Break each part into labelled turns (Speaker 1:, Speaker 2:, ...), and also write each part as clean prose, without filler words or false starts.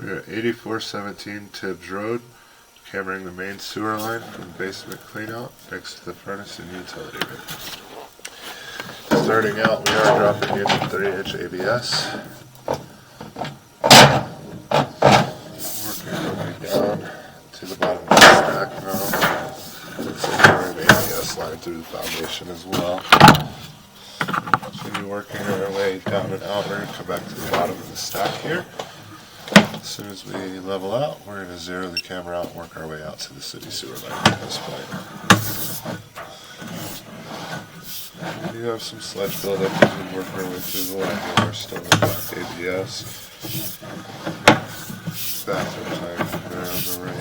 Speaker 1: We're at 8417 Tibbs Road, cameraing the main sewer line from basement cleanout next to the furnace and utility room. Starting out, we are dropping in 3-inch ABS. Working our way down to the bottom of the stack now. Looks like we're an ABS line through the foundation as well. Continue working our way down and out. We're going to come back to the bottom of the stack here. As soon as we level out, we're going to zero the camera out and work our way out to the city sewer line at this point. We do have some sludge buildup as we work our way through the line. We're still in black ABS. Bathroom tank there on the right.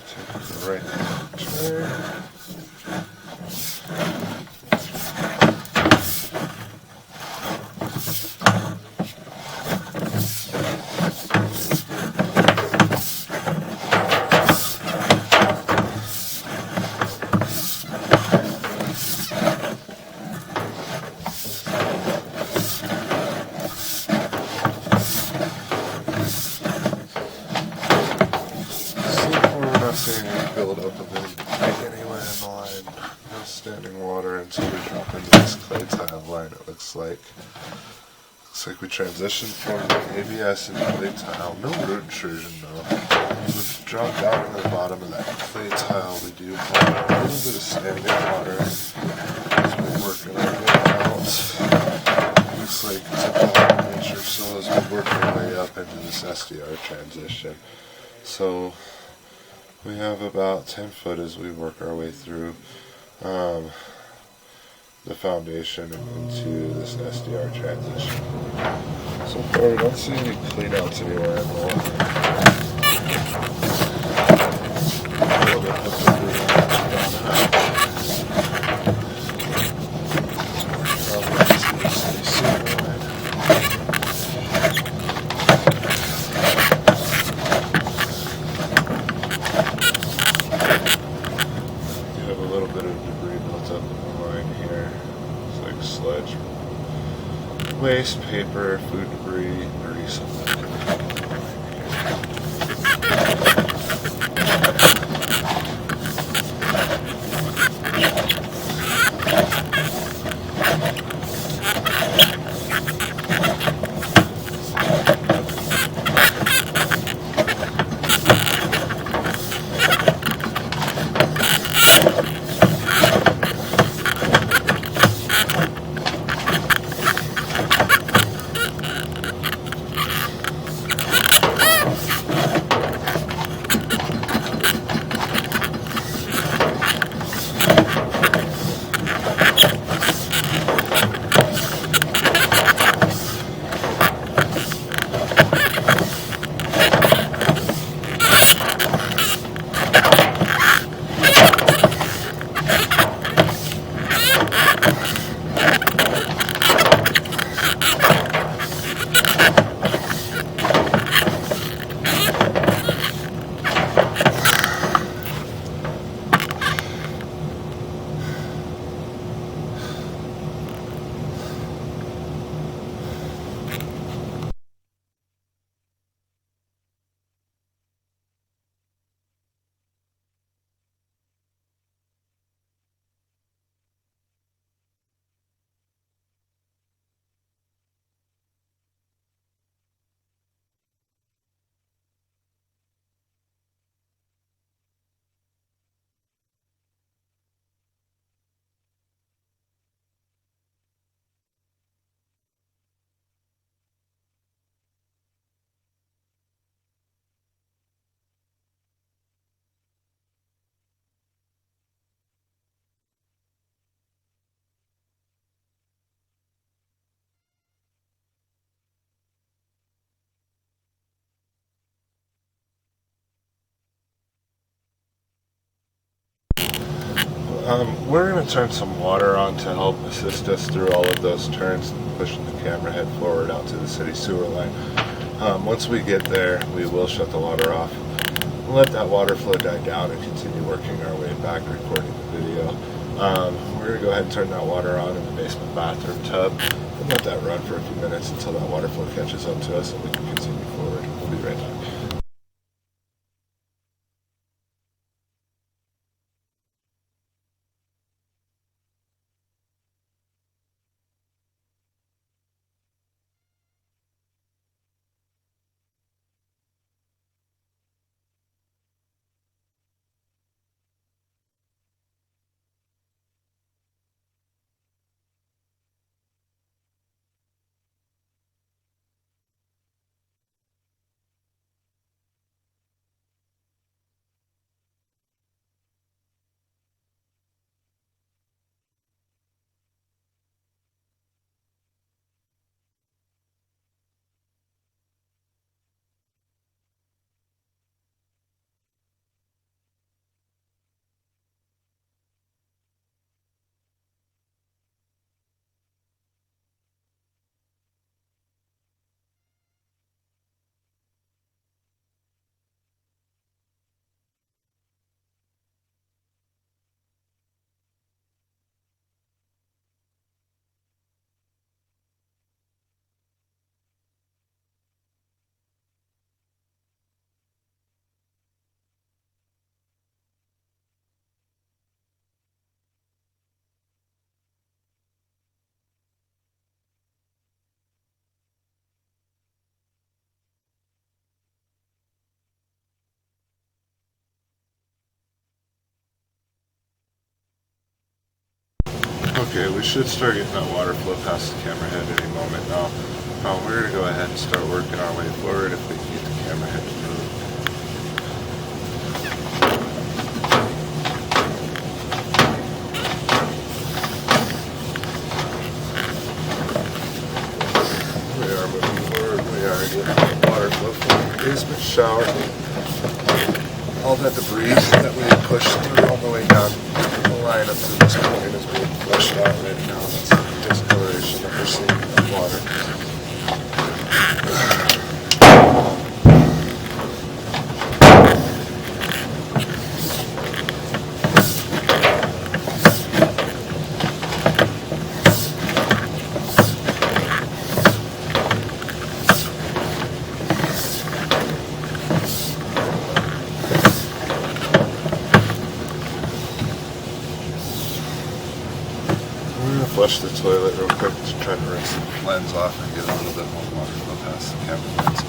Speaker 1: Take the right turn. Seeing any build up of anything anywhere in the line. No standing water until we drop into this clay tile line, it looks like. Looks like we transitioned from ABS into clay tile. No root intrusion though. We've dropped down into the bottom of that clay tile. We do have a little bit of standing water as we're working our way out. Looks like it's about an inch or so as we work our way up into this SDR transition. So we have about 10 foot as we work our way through the foundation and into this SDR transition. So far we don't see any clean outs anywhere in the line. Sludge, waste, paper, food debris, dirty something. We're going to turn some water on to help assist us through all of those turns, pushing the camera head forward out to the city sewer line. Once we get there, we will shut the water off. We'll let that water flow die down and continue working our way back, recording the video. We're going to go ahead and turn that water on in the basement bathroom tub. And let that run for a few minutes until that water flow catches up to us and we can continue forward. We'll be right back. Okay, we should start getting that water flow past the camera head any moment now. We're going to go ahead and start working our way forward if we can get the camera head to move. We are moving forward. We are getting the water flow from the basement shower. All that debris that we had pushed through all the way down the line up to this point is being flushed out right now. That's the discoloration that we're seeing in the water. Flush the toilet real quick to try to rinse the lens off and get a little bit more water flow past the camera lens.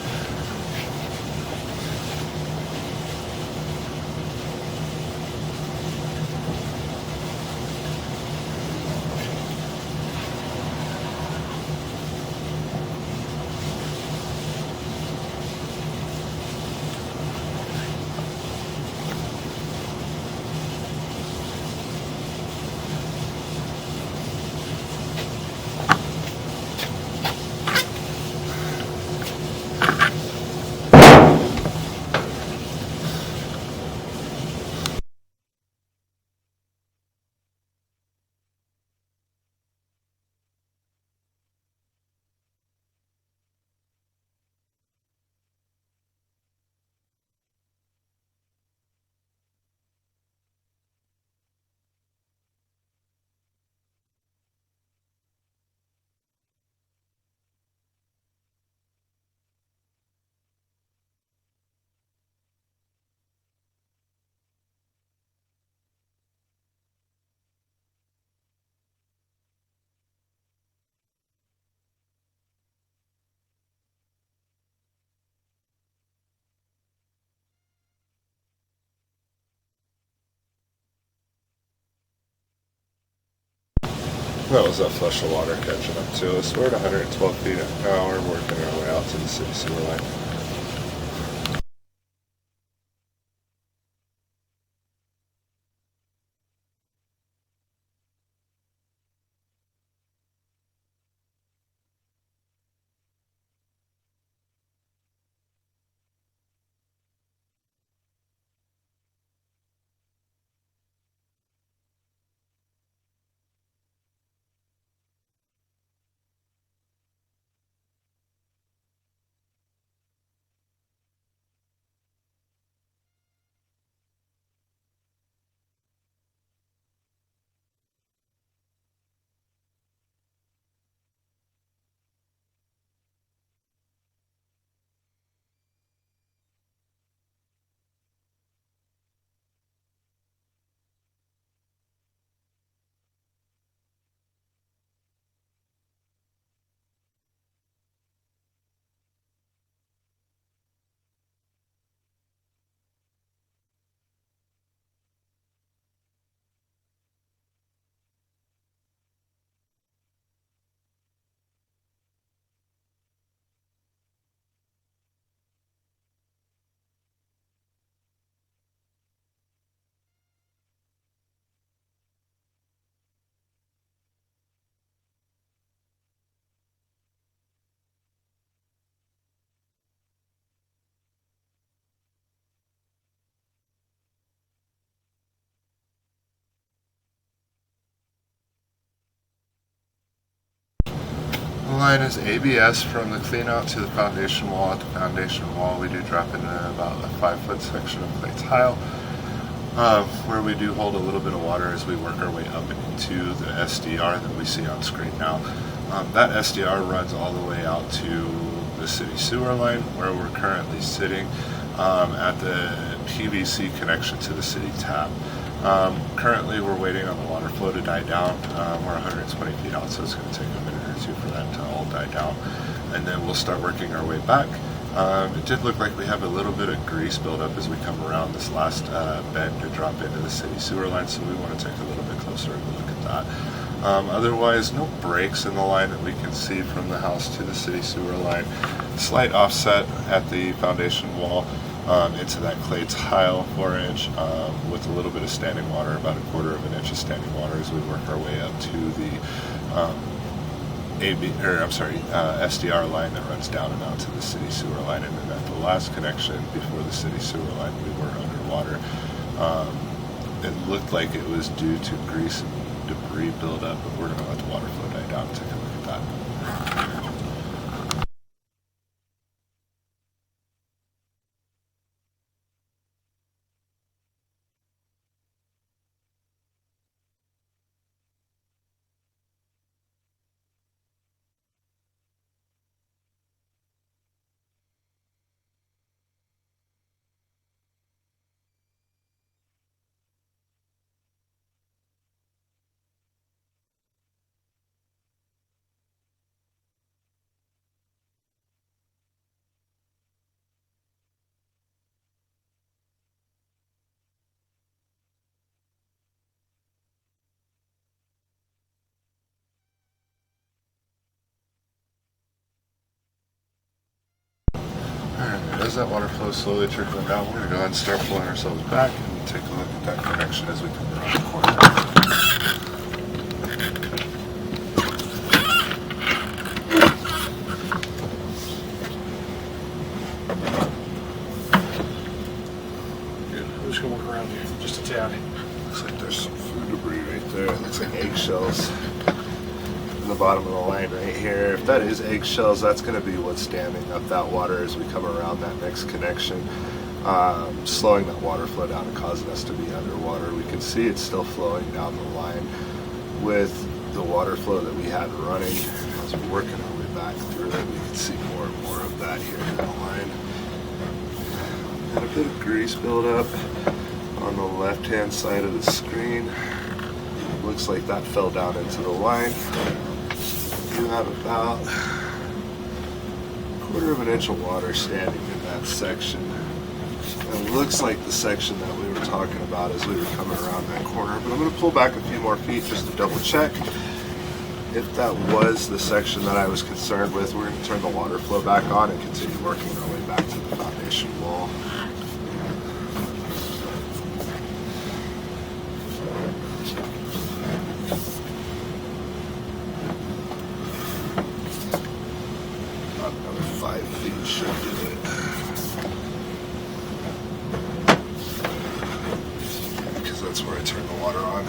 Speaker 1: That was that flush of water catching up to us. We're at 112 feet an hour, working our way out to the city sewer line. line is ABS from the clean out to the foundation wall. At the foundation wall, we do drop into about a 5-foot section of clay tile, where we do hold a little bit of water as we work our way up into the SDR that we see on screen now. That SDR runs all the way out to the city sewer line, where we're currently sitting at the PVC connection to the city tap. Currently we're waiting on the water flow to die down. We're 120 feet out, so it's going to take a minute or two for that to all die down, and then we'll start working our way back. It did look like we have a little bit of grease buildup as we come around this last bend to drop into the city sewer line, so we want to take a little bit closer of a look at that. Otherwise, no breaks in the line that we can see from the house to the city sewer line. Slight offset at the foundation wall into that clay tile, 4-inch, with a little bit of standing water, about 1/4 of an inch of standing water as we work our way up to the SDR line that runs down and out to the city sewer line. And then at the last connection before the city sewer line, we were underwater. It looked like it was due to grease and debris buildup, but we're going to let the water flow die down and take a look at that. As that water flow is slowly trickling down, we're going to go ahead and start pulling ourselves back and take a look at that connection as we come around the corner.
Speaker 2: Good. I'm just going to walk around here just a tad.
Speaker 1: Looks like there's some food debris right there. It looks like eggshells in the bottom of the line right here. If that is eggshells, that's going to be what's damming up that water as we come around that next connection, slowing that water flow down and causing us to be underwater. We can see it's still flowing down the line with the water flow that we had running. As we're working our way back through it, we can see more and more of that here in the line. And a bit of grease buildup on the left-hand side of the screen. Looks like that fell down into the line. You have about 1/4 of an inch of water standing in that section. And it looks like the section that we were talking about as we were coming around that corner. But I'm going to pull back a few more feet just to double check. If that was the section that I was concerned with, we're going to turn the water flow back on and continue working our way back to the foundation wall. Another 5 feet should do it. Because that's where I turn the water on.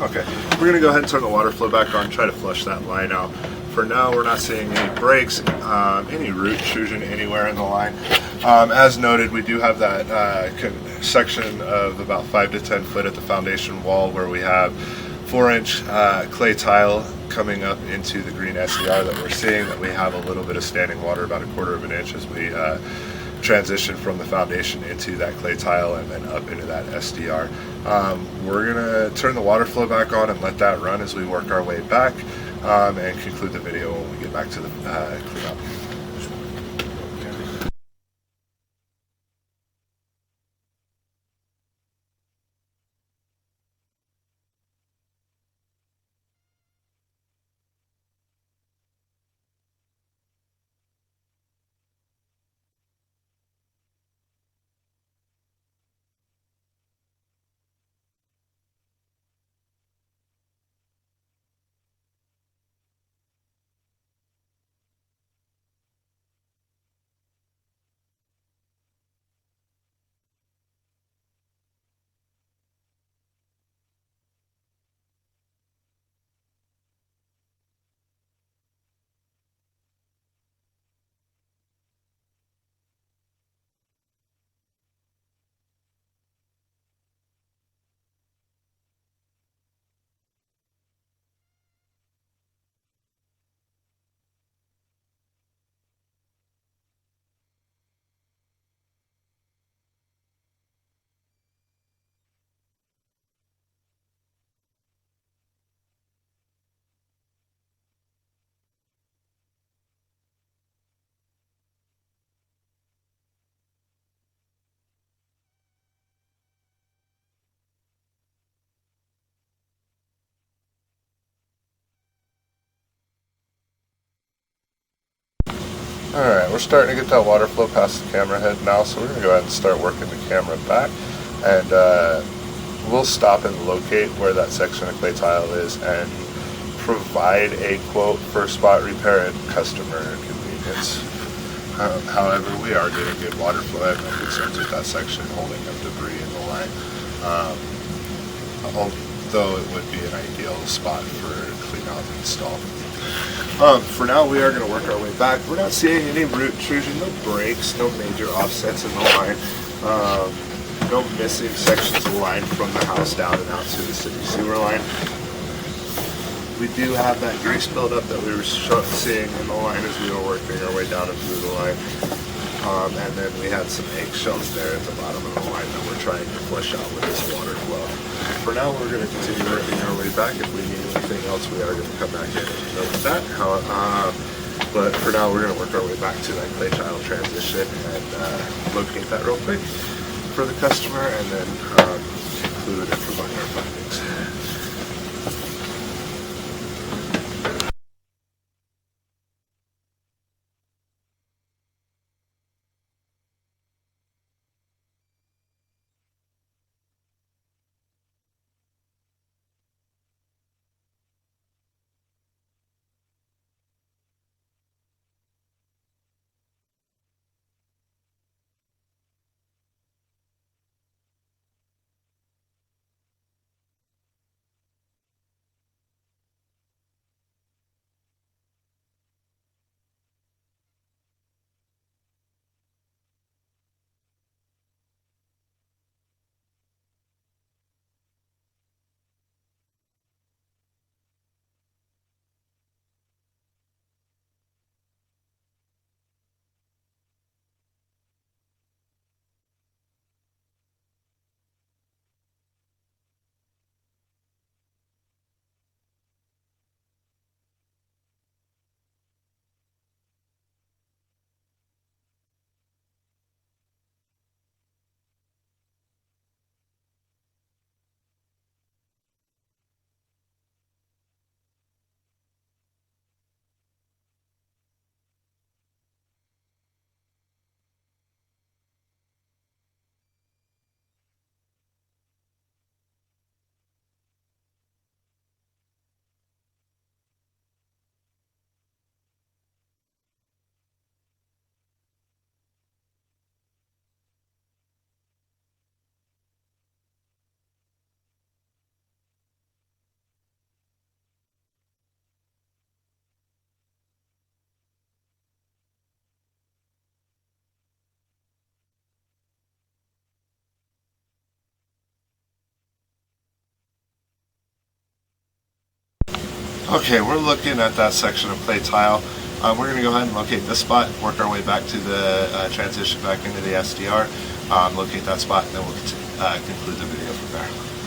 Speaker 1: Okay, we're going to go ahead and turn the water flow back on, try to flush that line out. For now, we're not seeing any breaks, any root intrusion anywhere in the line. As noted, we do have that section of about 5 to 10 foot at the foundation wall where we have 4-inch clay tile coming up into the green SDR that we're seeing, that we have a little bit of standing water, about 1/4 of an inch as we transition from the foundation into that clay tile and then up into that SDR. We're going to turn the water flow back on and let that run as we work our way back and conclude the video when we get back to the cleanup. Alright, we're starting to get that water flow past the camera head now, so we're going to go ahead and start working the camera back. And we'll stop and locate where that section of clay tile is and provide a quote for spot repair at customer convenience. However, we are getting good water flow. I have no concerns with that section holding up debris in the line. Although it would be an ideal spot for clean out and install. For now, we are going to work our way back. We're not seeing any root intrusion, no breaks, no major offsets in the line, no missing sections of line from the house down and out to the city sewer line. We do have that grease buildup that we were seeing in the line as we were working our way down and through the line. And then we had some eggshells there at the bottom of the line that we're trying to flush out with this water flow. For now, we're going to continue working our way back. If we need anything else, we are going to come back in and note that. But for now, we're going to work our way back to that clay tile transition and locate that real quick for the customer, and then conclude and provide our findings. Okay, we're looking at that section of clay tile. We're going to go ahead and locate this spot, work our way back to the transition back into the SDR, locate that spot, and then we'll conclude the video from there.